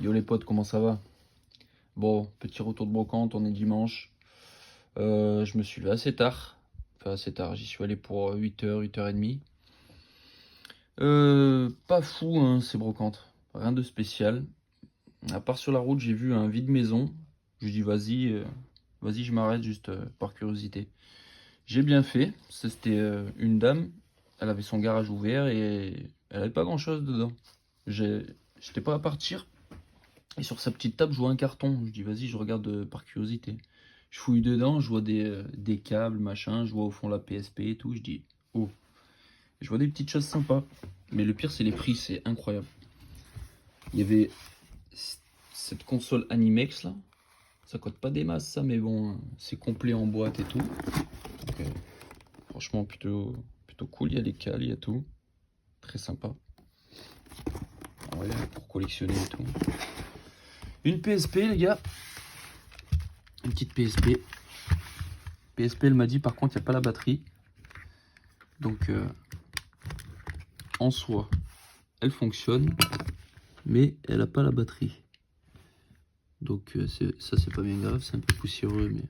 Yo les potes, comment ça va? Bon, petit retour de brocante, on est dimanche. Je me suis levé assez tard. Enfin assez tard, j'y suis allé pour 8h, 8h30. Pas fou hein, ces brocantes. Rien de spécial. À part sur la route, j'ai vu un vide-maison. Je dis vas-y, je m'arrête juste par curiosité. J'ai bien fait. C'était une dame. Elle avait son garage ouvert et elle avait pas grand-chose dedans. J'étais pas à partir. Et sur sa petite table, je vois un carton. Je dis, vas-y, je regarde par curiosité. Je fouille dedans, je vois des câbles, machin. Je vois au fond la PSP et tout. Je dis, oh. Je vois des petites choses sympas. Mais le pire, c'est les prix, c'est incroyable. Il y avait cette console Animex là. Ça coûte pas des masses, ça, mais bon, c'est complet en boîte et tout. Donc, franchement, plutôt cool. Il y a les cales, il y a tout. Très sympa. Ouais, pour collectionner et tout. Une PSP, les gars. Une petite PSP. PSP, elle m'a dit par contre, il n'y a pas la batterie. Donc, en soi, elle fonctionne, mais elle n'a pas la batterie. Donc, ça, c'est pas bien grave. C'est un peu poussiéreux, mais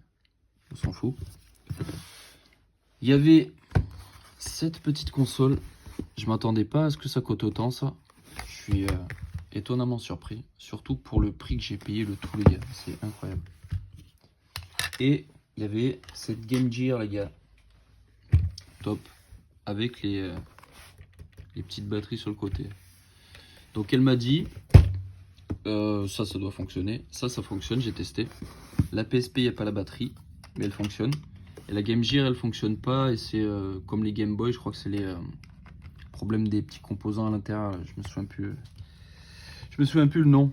on s'en fout. Il y avait cette petite console. Je m'attendais pas à ce que ça coûte autant, ça. Je suis étonnamment surpris. Surtout pour le prix que j'ai payé le tout, les gars. C'est incroyable. Et il y avait cette Game Gear, les gars. Top. Avec les petites batteries sur le côté. Donc elle m'a dit, ça doit fonctionner. Ça fonctionne, j'ai testé. La PSP, il n'y a pas la batterie, mais elle fonctionne. Et la Game Gear, elle fonctionne pas. Et c'est comme les Game Boy, je crois que c'est les problèmes des petits composants à l'intérieur. Je me souviens plus le nom.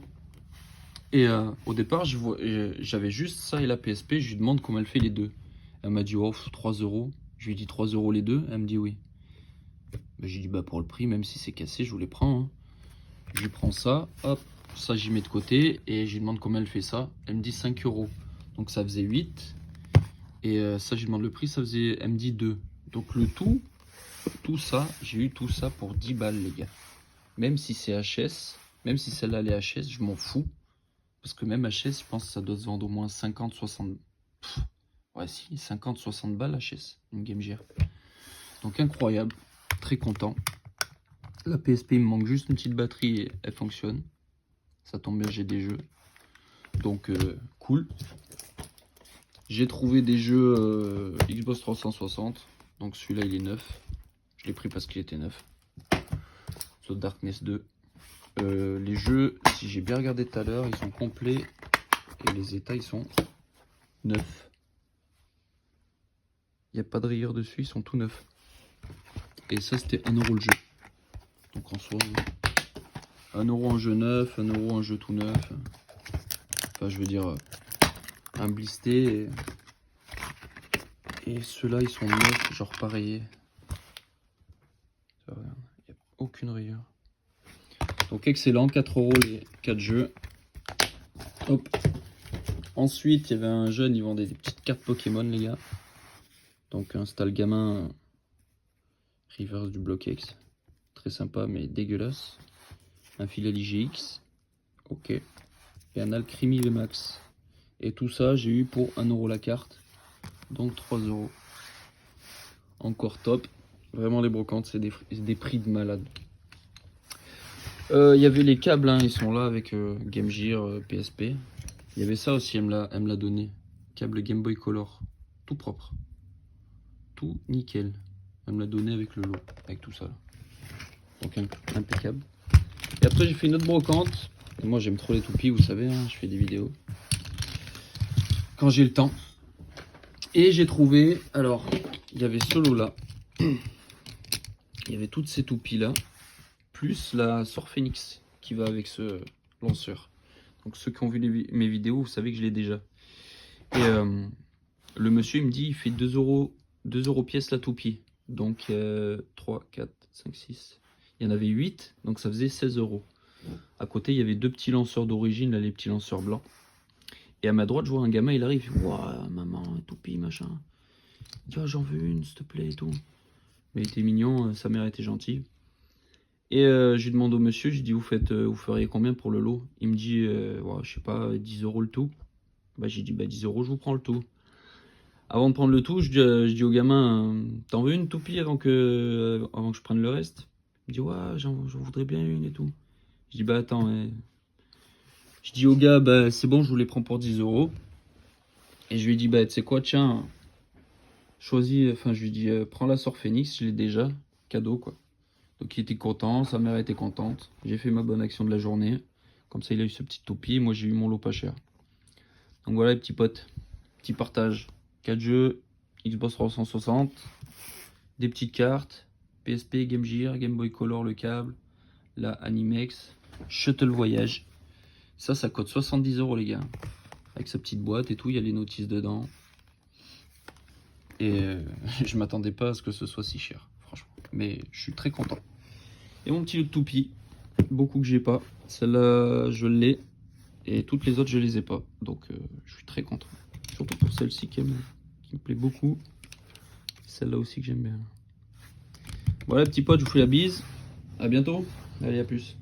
Et au départ, j'avais juste ça et la PSP. Je lui demande comment elle fait les deux. Elle m'a dit, oh, 3 euros. Je lui ai dit 3 euros les deux. Elle me dit oui. Ben, j'ai dit, bah pour le prix, même si c'est cassé, je vous les prends. Hein. Je lui prends ça, hop, ça j'y mets de côté et je lui demande comment elle fait ça. Elle me dit 5 euros. Donc ça faisait 8. Et ça, je lui demande le prix, ça faisait, elle me dit 2. Donc le tout ça, j'ai eu tout ça pour 10 balles, les gars. Même si c'est HS, même si celle-là elle est HS, je m'en fous. Parce que même HS, je pense que ça doit se vendre au moins 50, 60. Ouais, si, 50, 60 balles HS, une Game Gear. Donc incroyable, très content. La PSP, il me manque juste une petite batterie et elle fonctionne. Ça tombe bien, j'ai des jeux. Donc, cool. J'ai trouvé des jeux Xbox 360. Donc, celui-là, il est neuf. Je l'ai pris parce qu'il était neuf. The Darkness 2. Les jeux, si j'ai bien regardé tout à l'heure, ils sont complets. Et les états, ils sont neufs. Il n'y a pas de rayures dessus, ils sont tout neufs. Et ça, c'était 1 euro le jeu. Donc, en soi, 1 euro un jeu neuf, 1 euro un jeu tout neuf. Enfin, je veux dire, un blisté. Et ceux-là, ils sont neufs, genre pareillés. Il n'y a aucune rayure. Donc, excellent. 4 euros les 4 jeux. Hop. Ensuite, il y avait un jeune, il vendait des petites cartes Pokémon, les gars. Donc, installe gamin Reverse du Block X. Très sympa, mais dégueulasse. Un filet IGX. Ok. Et un Alcremie VMAX. Et tout ça, j'ai eu pour 1 euro la carte. Donc 3 euros. Encore top. Vraiment, les brocantes, c'est des prix de malade. Il y avait les câbles, hein, ils sont là avec Game Gear, PSP. Il y avait ça aussi, elle me l'a donné. Câble Game Boy Color. Tout propre. Tout nickel. Elle me l'a donné avec le lot, avec tout ça. Là. Donc impeccable. Et après, j'ai fait une autre brocante. Et moi, j'aime trop les toupies, vous savez, hein, je fais des vidéos. Quand j'ai le temps. Et j'ai trouvé, alors, il y avait ce lot là. Il y avait toutes ces toupies là. Plus la Sor Phoenix qui va avec ce lanceur. Donc ceux qui ont vu mes vidéos, vous savez que je l'ai déjà. Et le monsieur, il me dit, il fait 2 euros pièce la toupie. Donc 3, 4, 5, 6. Il y en avait 8, donc ça faisait 16 euros. À côté, il y avait 2 petits lanceurs d'origine, là, les petits lanceurs blancs. Et à ma droite, je vois un gamin, il arrive, il fait, ouah, maman, toupie, machin. Il dit, oh, j'en veux une, s'il te plaît, et tout. Mais il était mignon, sa mère était gentille. Et je lui demande au monsieur, je lui dis vous feriez combien pour le lot? Il me dit ouais, je sais pas, 10 € le tout. Bah j'ai dit bah 10 € je vous prends le tout. Avant de prendre le tout, je dis au gamin t'en veux une toupie avant que je prenne le reste? Il me dit ouais j'en voudrais bien une et tout. Je dis bah attends je dis au gars bah c'est bon je vous les prends pour 10 €. Et je lui dis bah tu sais quoi tiens choisis, enfin je lui dis prends la Sœur Phoenix, je l'ai déjà, cadeau quoi. Donc il était content, sa mère était contente. J'ai fait ma bonne action de la journée. Comme ça, il a eu ce petit toupie. Moi, j'ai eu mon lot pas cher. Donc voilà, les petits potes. Petit partage. 4 jeux, Xbox 360, des petites cartes, PSP, Game Gear, Game Boy Color, le câble, la Animex, Shuttle Voyage. Ça coûte 70 € les gars. Avec sa petite boîte et tout, il y a les notices dedans. Et je m'attendais pas à ce que ce soit si cher, franchement. Mais je suis très content. Et mon petit lot de toupie, beaucoup que j'ai pas. Celle-là, je l'ai. Et toutes les autres, je les ai pas. Donc, je suis très content. Surtout pour celle-ci qui me plaît beaucoup. Celle-là aussi que j'aime bien. Voilà, petit pote, je vous fais la bise. À bientôt. Allez, à plus.